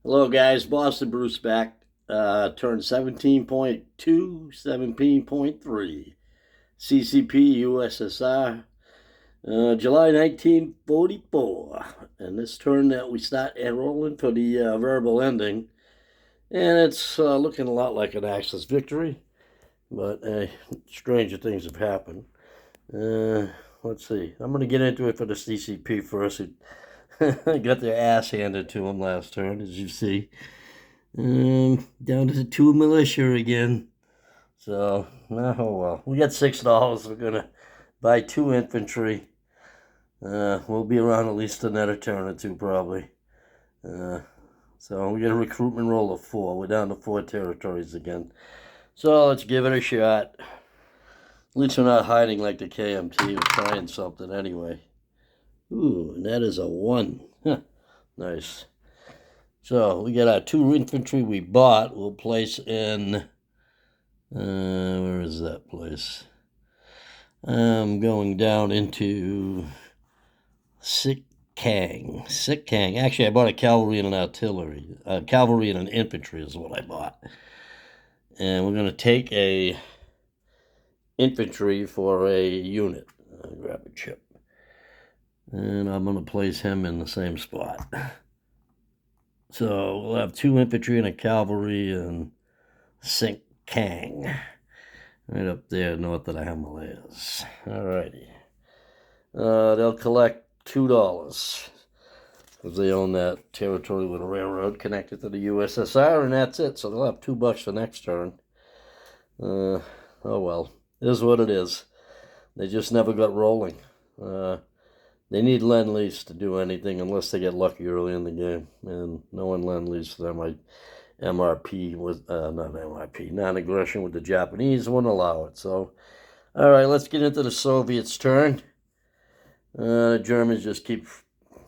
Hello, guys. Boston Bruce back. Turned 17.2, 17.3. CCP, USSR, July 1944. And this turn that we start enrolling for the verbal ending. And it's looking a lot like an Axis victory, but stranger things have happened. Let's see. I'm going to get into it for the CCP first. Got their ass handed to them last turn, as you see. Down to the 2 militia again. So, oh well. We got $6. We're going to buy 2 infantry. We'll be around at least another turn or two, probably. So, we got a recruitment roll of 4. We're down to 4 territories again. So, let's give it a shot. At least we're not hiding like the KMT. We're trying something anyway. Ooh, and that is a 1. Nice. So we got our 2 infantry we bought. We'll place in, where is that place? I'm going down into Sitkang. Actually, I bought a cavalry and an artillery. Cavalry and an infantry is what I bought. And we're going to take a infantry for a unit. I'll grab a chip. And I'm going to place him in the same spot. So we'll have 2 infantry and a cavalry in Sitkang, right up there north of the Himalayas. Alrighty. They'll collect $2 because they own that territory with a railroad connected to the USSR, and that's it. So they'll have $2 for next turn. Oh well, it is what it is. They just never got rolling. They need Lend-Lease to do anything unless they get lucky early in the game. And no one Lend-Lease for them. MRP was, not MRP, non-aggression with the Japanese wouldn't allow it. So, all right, let's get into the Soviets' turn. The Germans just keep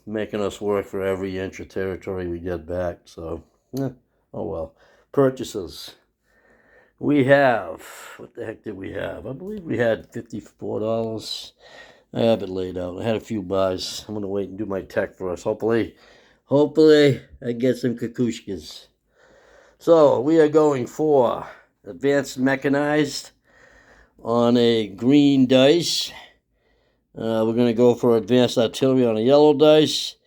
making us work for every inch of territory we get back. So, oh well. Purchases. We have, what the heck did we have? I believe we had $54. I have it laid out. I had a few buys. I'm going to wait and do my tech first. Hopefully I get some Kukushkas. So, we are going for advanced mechanized on a green dice. We're going to go for advanced artillery on a yellow dice.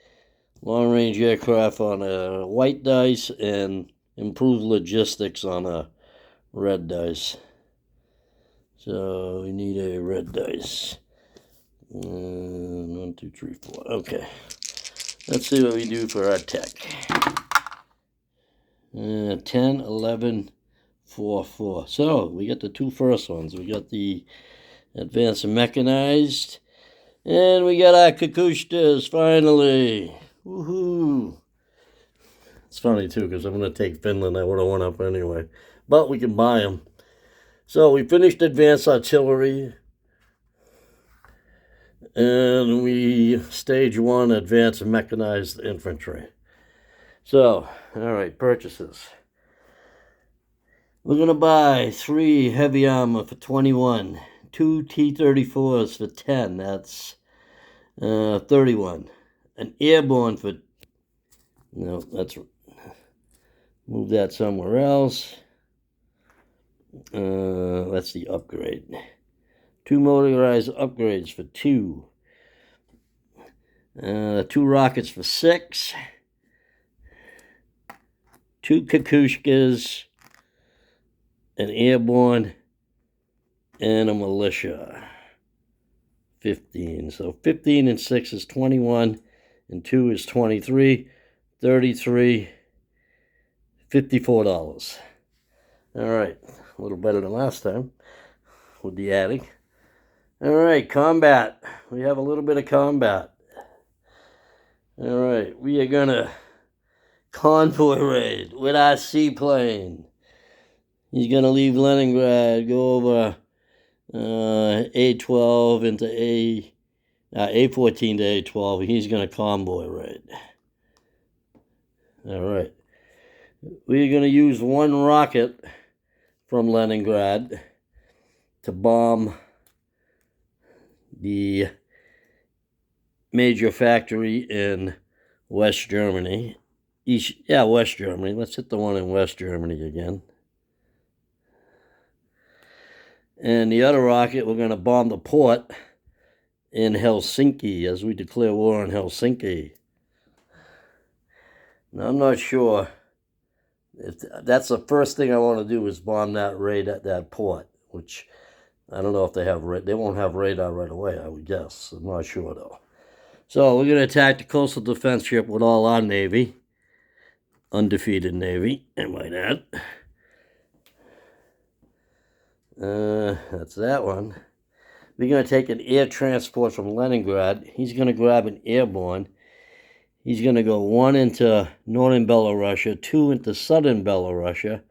Long-range aircraft on a white dice. And improved logistics on a red dice. So, we need a red dice. 1, 2, 3, 4. Okay. Let's see what we do for our tech. 10, 11, 4, 4. So we got the 2 first ones. We got the advanced mechanized. And we got our Kukushkas finally. Woohoo. It's funny too because I'm going to take Finland. I would have won up anyway. But we can buy them. So we finished advanced artillery. And we stage 1 advanced mechanized infantry. So, all right, purchases. We're going to buy 3 heavy armor for 21, 2 T-34s for 10, that's 31. An airborne for, no, that's, move that somewhere else. That's the upgrade. 2 motorized upgrades for 2. 2 rockets for 6. 2 Kukushkas. An airborne. And a militia. 15. So 15 and 6 is 21. And 2 is 23. 33. $54. All right. A little better than last time with the adding. All right, combat. We have a little bit of combat. All right, we are going to convoy raid with our seaplane. He's going to leave Leningrad, go over A12 into A14 to A12. He's going to convoy raid. All right. We're going to use 1 rocket from Leningrad to bomb the major factory in West Germany West Germany. Let's hit the one in West Germany again. And the other rocket, we're going to bomb the port in Helsinki as we declare war on Helsinki. Now, I'm not sure if that's the first thing I want to do is bomb that raid at that port, which I don't know if they have. They won't have radar right away, I would guess. I'm not sure, though. So we're going to attack the coastal defense ship with all our Navy. Undefeated Navy, I might add. That's that one. We're going to take an air transport from Leningrad. He's going to grab an airborne. He's going to go 1 into northern Belarusia, 2 into southern Belarusia,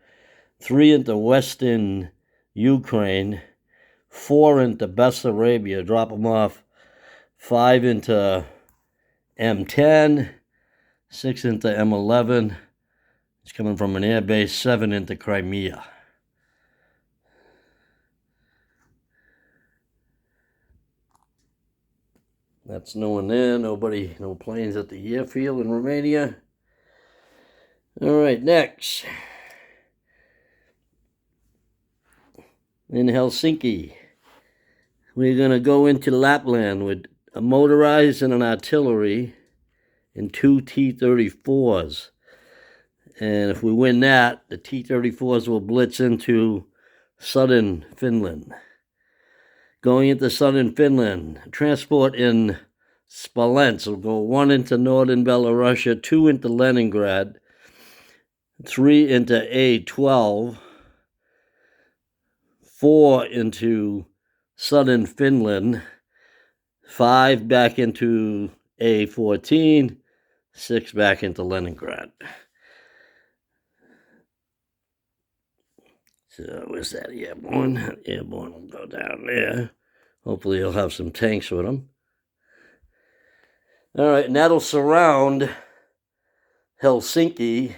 3 into western Ukraine, 4 into Bessarabia, drop him off, 5 into M10, 6 into M11. He's coming from an air base, 7 into Crimea. That's no one there, nobody, no planes at the airfield in Romania. All right, next. In Helsinki, we're going to go into Lapland with a motorized and an artillery and 2 T-34s. And if we win that, the T-34s will blitz into southern Finland. Going into southern Finland, transport in Smolensk will go 1 into northern Belarusia, 2 into Leningrad, 3 into A12, 4 into southern Finland, 5 back into A14, 6 back into Leningrad. So where's that airborne? Airborne will go down there. Hopefully he'll have some tanks with him. All right, and that'll surround Helsinki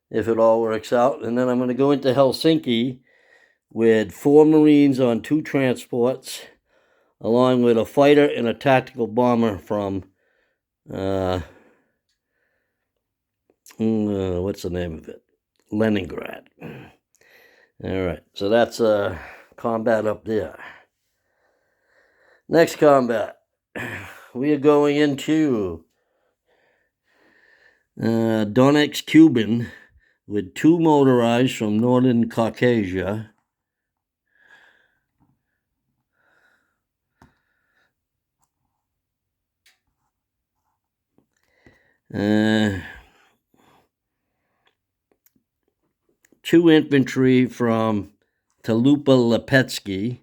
if it all works out. And then I'm going to go into Helsinki with 4 Marines on 2 transports, along with a fighter and a tactical bomber from, what's the name of it? Leningrad. All right, so that's combat up there. Next combat, we are going into Donetsk, Cuban, with 2 motorized from northern Caucasia. Two infantry from Talupa-Lepetsky.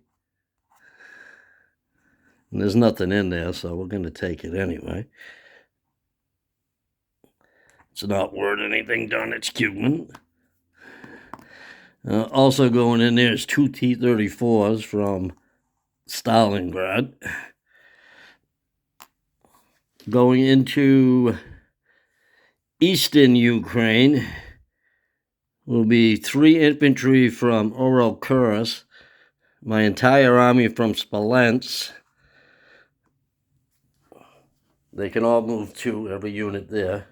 And there's nothing in there, so we're going to take it anyway. It's not worth anything done. It's Cuban. Also going in there is 2 T-34s from Stalingrad. Going into eastern Ukraine will be 3 infantry from Orel-Kursk, my entire army from Smolensk. They can all move 2, every unit there.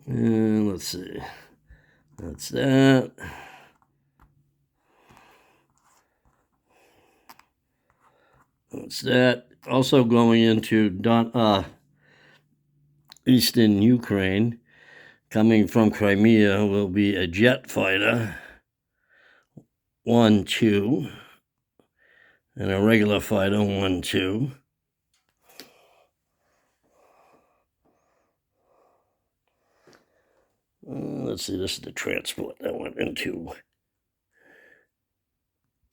And let's see. That's that. That's that. Also going into eastern Ukraine, coming from Crimea, will be a jet fighter, 1-2, and a regular fighter, 1-2. Let's see, this is the transport that went into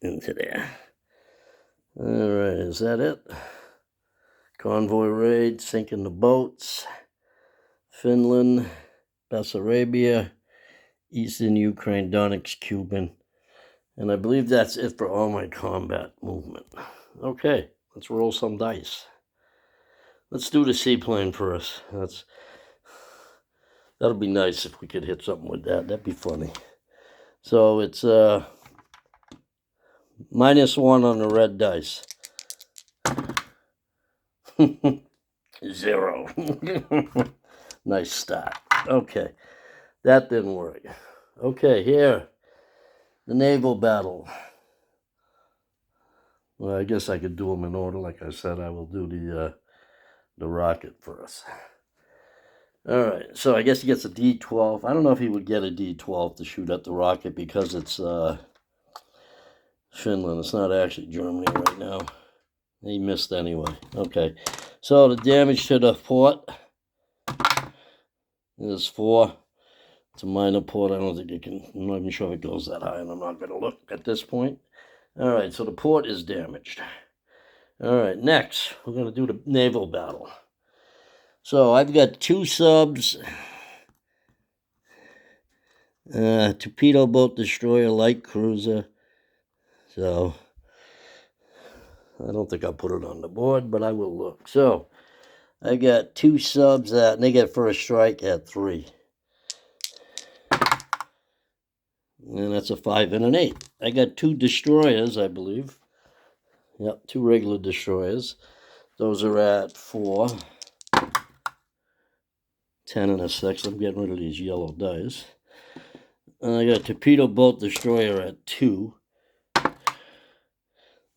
there. All right, is that it? Convoy raid, sinking the boats, Finland, Bessarabia, eastern Ukraine, Donetsk, Cuban. And I believe that's it for all my combat movement. Okay, let's roll some dice. Let's do the seaplane first. That'll be nice if we could hit something with that. That'd be funny. So it's -1 on the red dice. 0. Nice start. Okay, that didn't work. Okay, here, the naval battle. Well, I guess I could do them in order. Like I said, I will do the rocket first. All right, so I guess he gets a D12. I don't know if he would get a D12 to shoot at the rocket because it's Finland. It's not actually Germany right now. He missed anyway. Okay, so the damage to the port is 4. It's a minor port. I don't think it can. I'm not even sure if it goes that high, and I'm not going to look at this point. All right, so the port is damaged. All right, next, we're going to do the naval battle. So I've got 2 subs, torpedo boat destroyer, light cruiser. So I don't think I'll put it on the board, but I will look. So I got 2 subs and they get first strike at 3. And that's a 5 and an 8. I got 2 destroyers, I believe. Yep, 2 regular destroyers. Those are at 4. 10 and a 6. I'm getting rid of these yellow dice. And I got a torpedo boat destroyer at 2.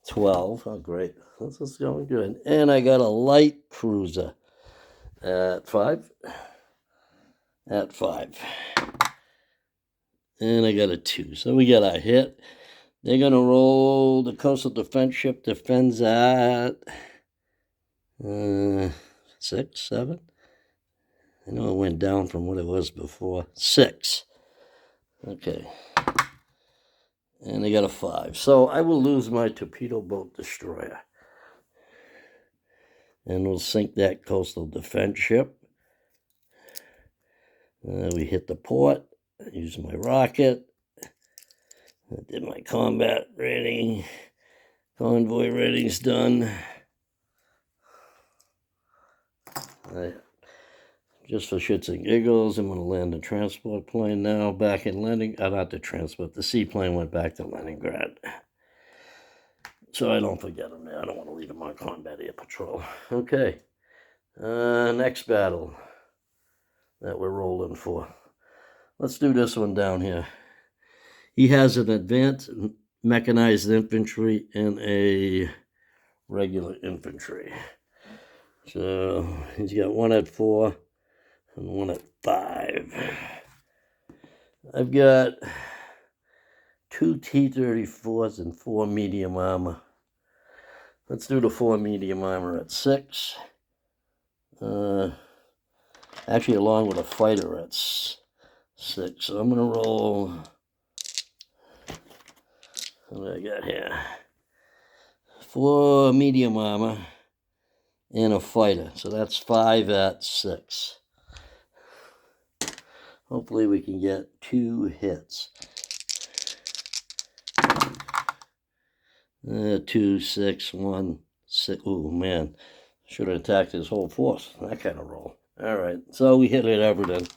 12. Oh, great. This is going good. And I got a light cruiser at 5. At 5. And I got a 2. So we got a hit. They're going to roll the coastal defense ship defends at 6, 7. I know it went down from what it was before. 6. Okay. And they got a 5. So I will lose my torpedo boat destroyer. And we'll sink that coastal defense ship. We hit the port. I used my rocket. I did my combat rating. Convoy rating's done. Just for shits and giggles, I'm going to land the transport plane now back in landing. Not the transport. The seaplane went back to Leningrad. So I don't forget them there. I don't want to leave them on combat air patrol. Okay. Next battle that we're rolling for. Let's do this one down here. He has an advanced mechanized infantry and a regular infantry. So he's got 1 at 4 and 1 at 5. I've got 2 T-34s and 4 medium armor. Let's do the 4 medium armor at 6. Actually, along with a fighter at 6. So I'm going to roll. What do I got here? 4 medium armor and a fighter. So that's 5 at 6. Hopefully we can get 2 hits. 2, 6, 1, 6. Oh, man. Should have attacked his whole force. That kind of roll. All right. So we hit it Everton.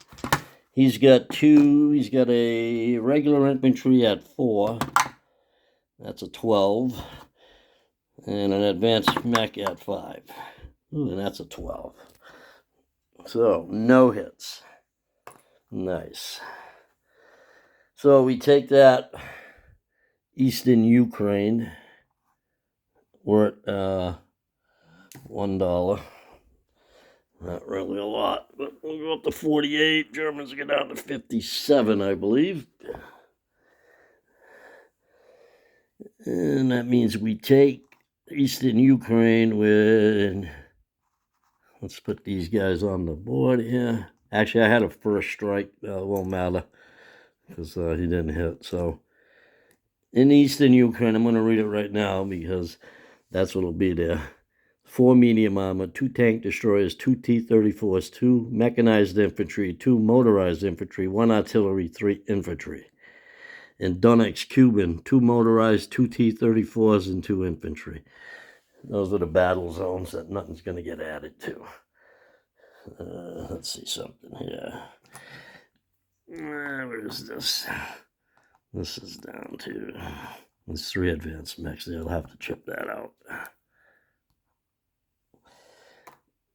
He's got a regular infantry at 4. That's a 12. And an advanced mech at 5. Ooh, and that's a 12. So, no hits. Nice. So we take that Eastern Ukraine. We're at $1. Not really a lot, but we'll go up to 48. Germans get down to 57, I believe. And that means we take Eastern Ukraine with, let's put these guys on the board here. Actually, I had a first strike. It won't matter because he didn't hit. So in Eastern Ukraine, I'm going to read it right now because that's what will be there. 4 medium armor, 2 tank destroyers, 2 T-34s, 2 mechanized infantry, 2 motorized infantry, 1 artillery, 3 infantry. In Donetsk, Cuban, 2 motorized, 2 T-34s, and 2 infantry. Those are the battle zones that nothing's going to get added to. Let's see something here. Where is this? This is down to It's 3 advanced mechs. They'll have to chip that out.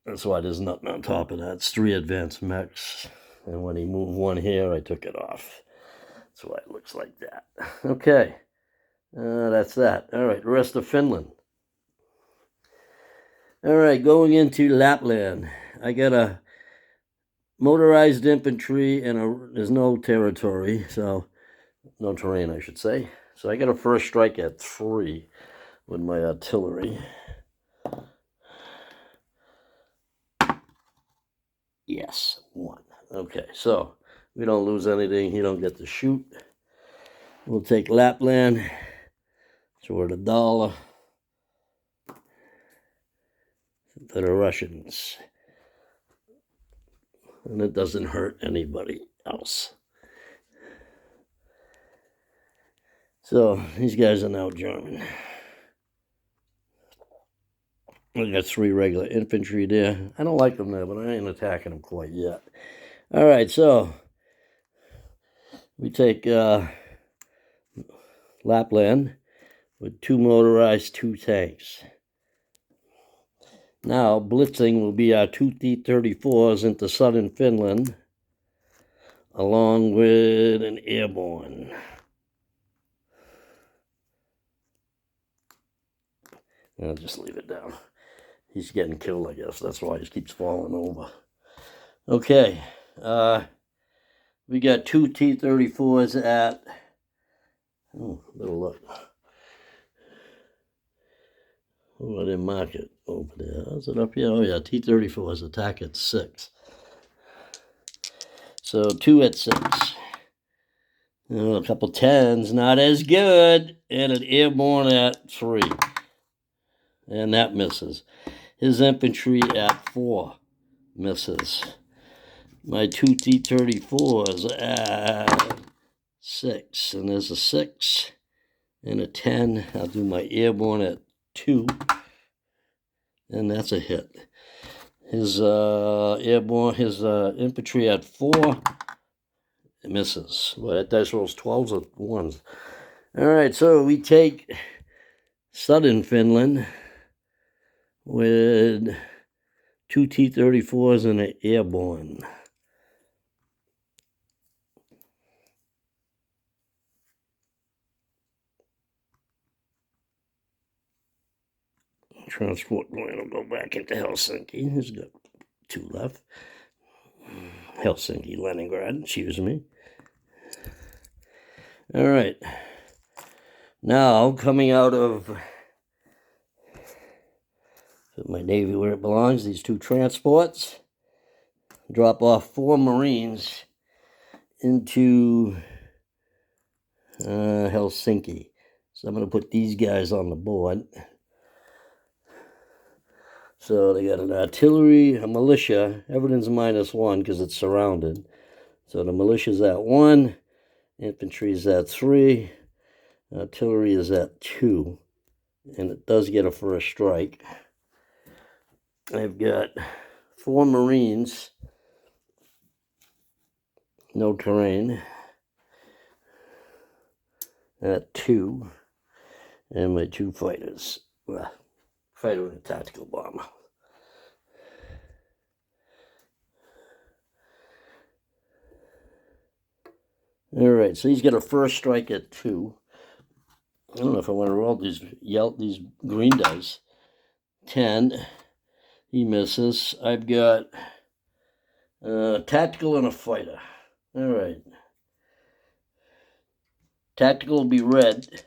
That's why there's nothing on top of that. It's 3 advanced mechs. And when he moved one here, I took it off. That's why it looks like that. Okay. That's that. All right, the rest of Finland. All right, going into Lapland. I got a motorized infantry and there's no territory, so no terrain, I should say. So I got a first strike at 3 with my artillery. Yes, 1. Okay, so we don't lose anything. He don't get to shoot. We'll take Lapland. It's worth $1 to the Russians. And it doesn't hurt anybody else. So these guys are now German. I got 3 regular infantry there. I don't like them there, but I ain't attacking them quite yet. All right, so we take Lapland with 2 motorized, 2 tanks. Now, blitzing will be our 2 T-34s into southern Finland, along with an airborne. I'll just leave it down. He's getting killed, I guess. That's why he keeps falling over. Okay. We got 2 T-34s at... Oh, little look. Oh, I didn't mark it over there. Is it up here? Oh, yeah. T-34s attack at 6. So 2 at 6. Oh, a couple 10s, not as good. And an airborne at 3. And that misses. His infantry at 4 misses. My 2 T-34s at 6. And there's a 6 and a 10. I'll do my airborne at 2. And that's a hit. His airborne, his infantry at 4. It misses. Well, that dice rolls 12s or 1s. All right, so we take southern Finland with 2 T-34s and an airborne. Transport line will go back into Helsinki. He's got 2 left. Helsinki, Leningrad, excuse me. All right. Now, coming out of my Navy where it belongs, these 2 transports, drop off 4 Marines into Helsinki. So I'm going to put these guys on the board. So they got an artillery, a militia. Everything's -1 because it's surrounded. So the militia's at 1. Infantry's at 3. Artillery is at 2. And it does get a first strike. I've got 4 Marines. No terrain. At 2. And my 2 fighters. Fighter and a tactical bomber. All right, so he's got a first strike at 2. I don't know if I want to roll these green dice. 10. He misses. I've got tactical and a fighter. All right. Tactical will be red.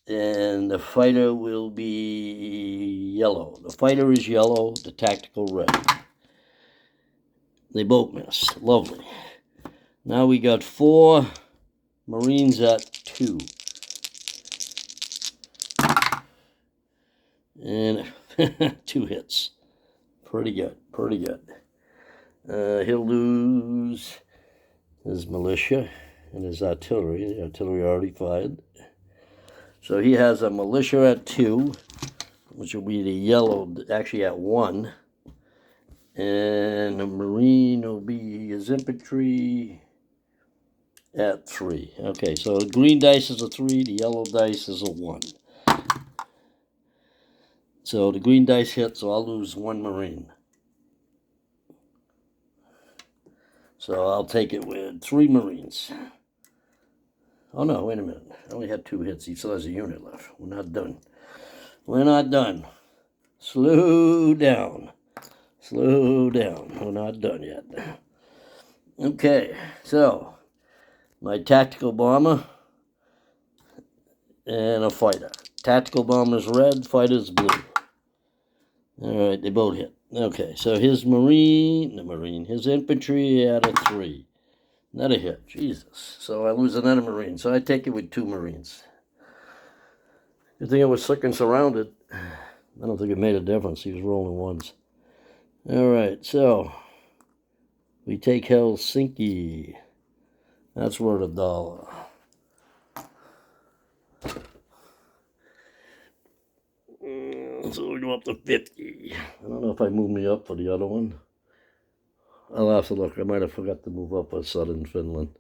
And the fighter will be yellow. The fighter is yellow, the tactical red. They both miss. Lovely. Now we got 4 Marines at 2. And 2 hits. Pretty good. Pretty good. He'll lose his militia and his artillery. The artillery already fired. So he has a militia at 2, which will be the yellow, actually at 1. And a Marine will be his infantry at 3. Okay, so the green dice is a 3, the yellow dice is a 1. So the green dice hit, so I'll lose 1 Marine. So I'll take it with 3 Marines. Oh no, wait a minute. I only had 2 hits. He still has a unit left. We're not done. We're not done. Slow down. Slow down. We're not done yet. Okay, so my tactical bomber and a fighter. Tactical bomber's red, fighter's blue. All right, they both hit. Okay, so his his infantry at a 3. Another hit, Jesus. So I lose another Marine. So I take it with 2 Marines. Good thing I was sick and surrounded. I don't think it made a difference. He was rolling ones. All right, so we take Helsinki. That's worth $1. So we go up to 50. I don't know if I moved me up for the other one. I'll have to look. I might have forgot to move up for southern Finland.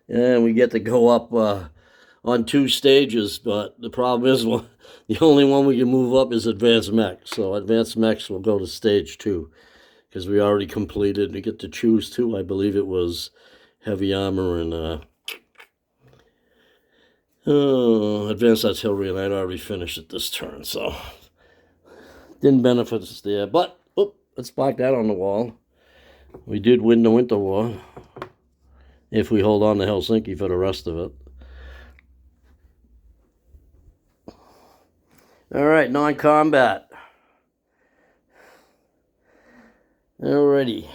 And we get to go up on 2 stages, but the problem is the only one we can move up is advanced mechs. So advanced mechs will go to stage 2 because we already completed. We get to choose 2. I believe it was heavy armor and advanced artillery, and I'd already finished it this turn, so didn't benefit us there. But let's mark that on the wall. We did win the Winter War if we hold on to Helsinki for the rest of it. All right, non-combat. Alrighty.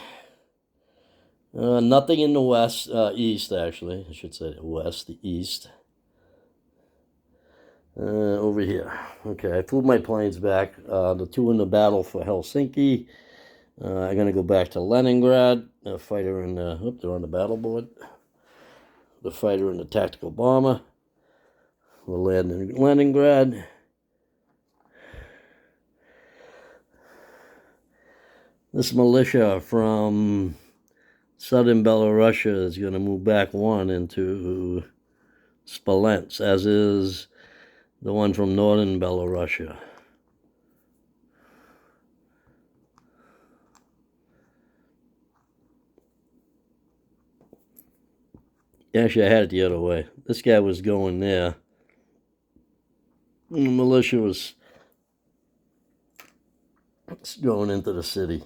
Nothing in the west, east actually. I should say west, the east. Over here. Okay, I flew my planes back. The 2 in the battle for Helsinki. I'm going to go back to Leningrad. The fighter in the... they're on the battle board. The fighter and the tactical bomber. We'll land in Leningrad. This militia from southern Belarusia is going to move back 1 into Smolensk, as is the one from northern Belarusia. Actually, I had it the other way. This guy was going there. And the militia was going into the city.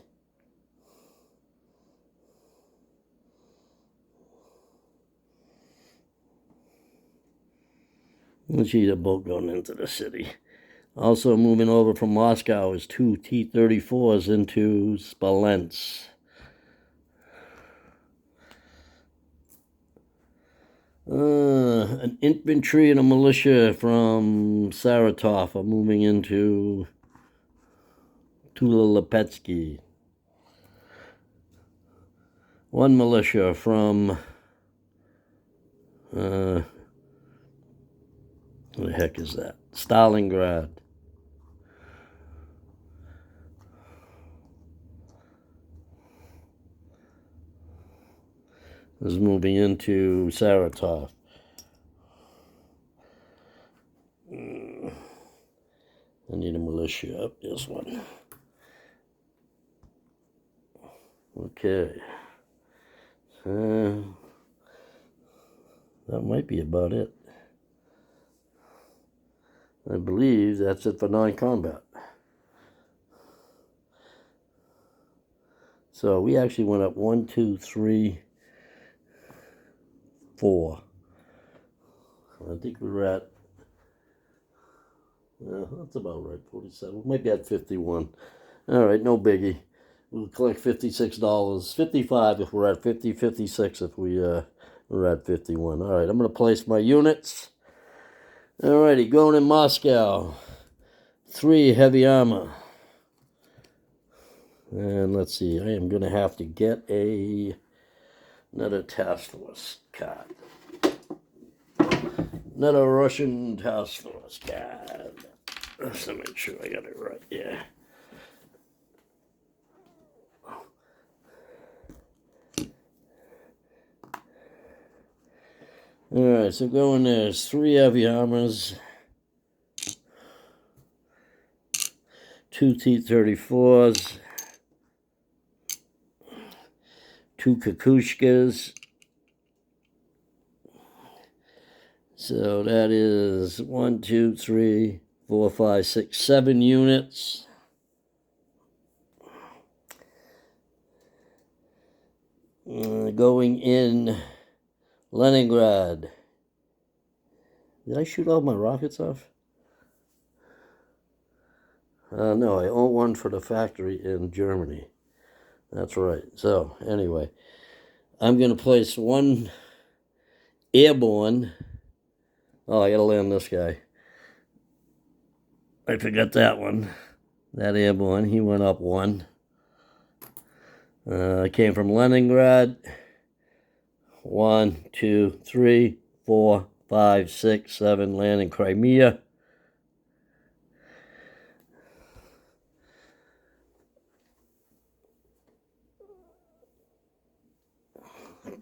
Let's see the boat going into the city. Also moving over from Moscow is 2 T-34s into Smolensk. An infantry and a militia from Saratov are moving into Tula-Lepetsky. 1 militia from what the heck is that? Stalingrad. Is moving into Saratov. I need a militia up this one. Okay. That might be about it. I believe that's it for non-combat. So we actually went up 1, 2, 3, 4. I think we were at, that's about right, 47. We might be at 51. All right, no biggie. We'll collect $56, 55 if we're at 50, 56 if we're at 51. All right, I'm going to place my units. All righty, going in Moscow. 3 heavy armor. And let's see, I am going to have to get another task force card. Another Russian task force card. Let's make sure I got it right, yeah. Alright, so going there's 3 heavy armors, 2 T-34s, 2 Kukushkas. So that is 1, 2, 3, 4, 5, 6, 7 units. Going in Leningrad. Did I shoot all my rockets off? No, I own one for the factory in Germany. That's right. So, anyway, I'm going to place 1 airborne. Oh, I got to land this guy. I forgot that one. That airborne, he went up 1. I came from Leningrad. 1, 2, 3, 4, 5, 6, 7, land in Crimea.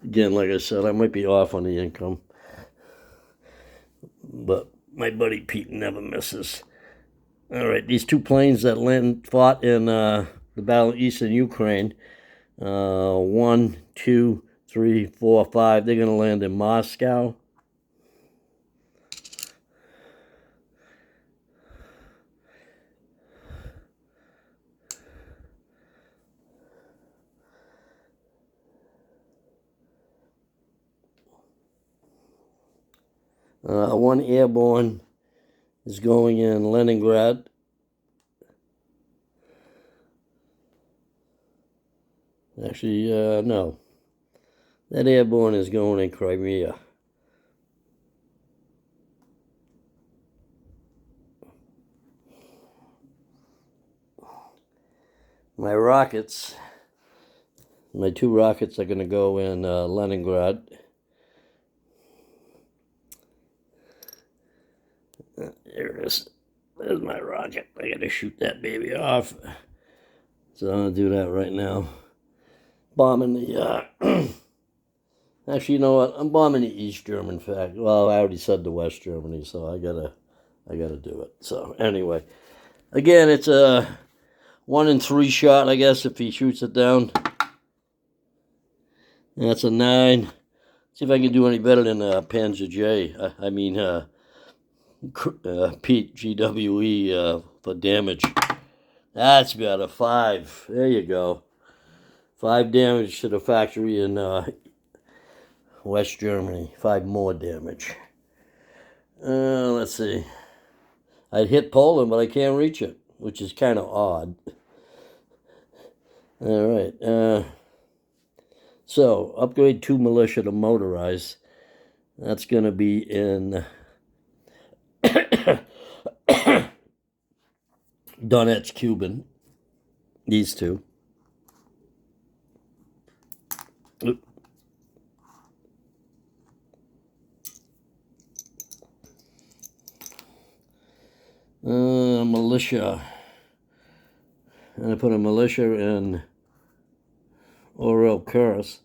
Again, like I said, I might be off on the income, but my buddy Pete never misses. All right, these 2 planes that fought in the battle of eastern Ukraine, 1, 2, 3, 4, 5, they're going to land in Moscow. One airborne is going in Leningrad. Actually, no. That airborne is going in Crimea. My rockets, my 2 rockets are going to go in Leningrad. There it is. There's my rocket. I got to shoot that baby off. So I'm going to do that right now. Bombing the... Actually, you know what? I'm bombing the East German fact. Well, I already said the West Germany, so I gotta do it. So anyway, again, it's a 1 in 3 shot, I guess, if he shoots it down. That's a 9. See if I can do any better than Panzer J. I mean, Pete GWE for damage. That's about a 5. There you go. 5 damage to the factory in West Germany. 5 more damage. Let's see. I'd hit Poland, but I can't reach it, which is kind of odd. All right. So, upgrade 2 militia to motorized. That's going to be in Donetsk, Cuban. These 2. Oop. Militia. I'm going to put a militia in Orel Kursk.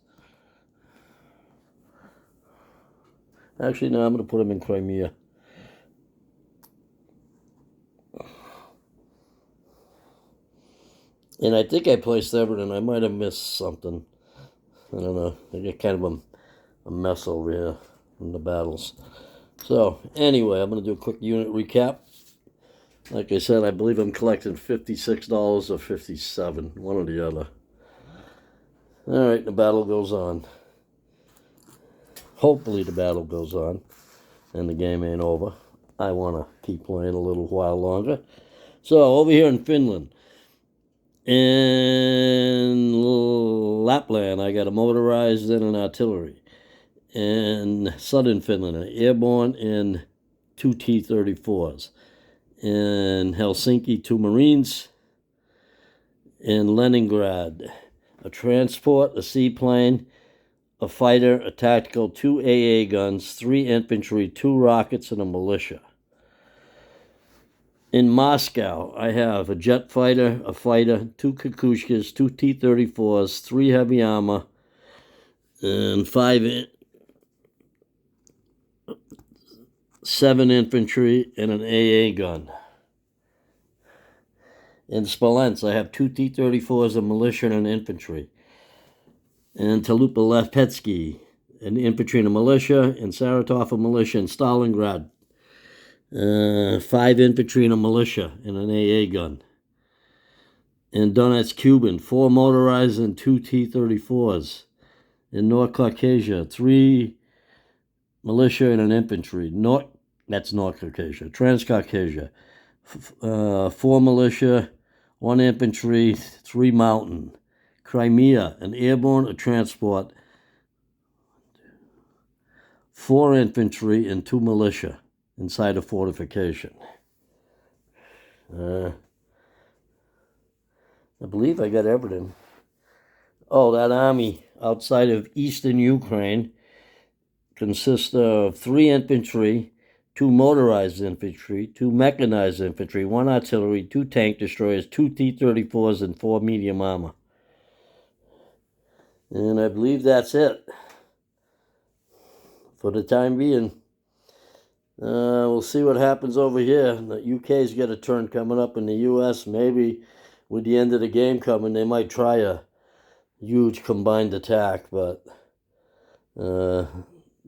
Actually, no, I'm going to put him in Crimea. And I think I placed everything. I might have missed something. I don't know. I get kind of a mess over here from the battles. So, anyway, I'm going to do a quick unit recap. Like I said, I believe I'm collecting $56 or $57, one or the other. All right, the battle goes on. Hopefully the battle goes on and the game ain't over. I want to keep playing a little while longer. So, over here in Finland, in Lapland, I got a motorized and an artillery. In southern Finland, an airborne and 2 T-34s. In Helsinki, 2 Marines. In Leningrad, a transport, a seaplane, a fighter, a tactical, 2 AA guns, 3 infantry, 2 rockets, and a militia. In Moscow, I have a jet fighter, a fighter, 2 Kukushkas, 2 T-34s, 3 heavy armor, and 5 7 infantry, and an AA gun. In Smolensk, I have 2 T-34s, a militia, and an infantry. In Tulupa-Lepetsky, an infantry and a militia. In Saratov, a militia. In Stalingrad, 5 infantry and a militia, and an AA gun. In Donetsk, Cuban, 4 motorized and 2 T-34s. In North Caucasia, 3 militia and an infantry. That's North Caucasia. Transcaucasia, 4 militia, 1 infantry, 3 mountain. Crimea, an airborne, a transport, 4 infantry and 2 militia inside a fortification. I believe I got everything. Oh, that army outside of eastern Ukraine consists of 3 infantry, 2 motorized infantry, 2 mechanized infantry, 1 artillery, 2 tank destroyers, 2 T-34s, and 4 medium armor. And I believe that's it for the time being. We'll see what happens over here. The UK's got a turn coming up in the US. Maybe with the end of the game coming, they might try a huge combined attack, but they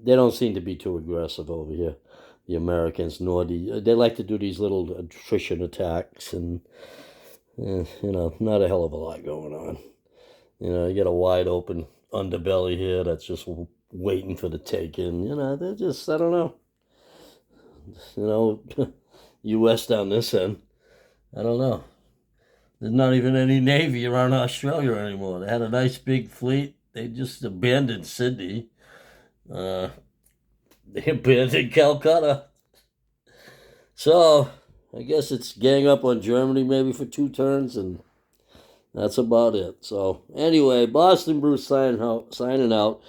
don't seem to be too aggressive over here, the Americans, nor they like to do these little attrition attacks, and not a hell of a lot going on. You get a wide open underbelly here that's just waiting for the take-in. They're just, I don't know. U.S. down this end, I don't know. There's not even any Navy around Australia anymore. They had a nice big fleet. They just abandoned Sydney. They abandoned Calcutta. So, I guess it's gang up on Germany maybe for 2 turns, and that's about it. So, anyway, Boston Bruce signing out.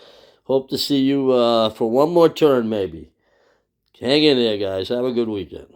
Hope to see you for one more turn maybe. Hang in there, guys. Have a good weekend.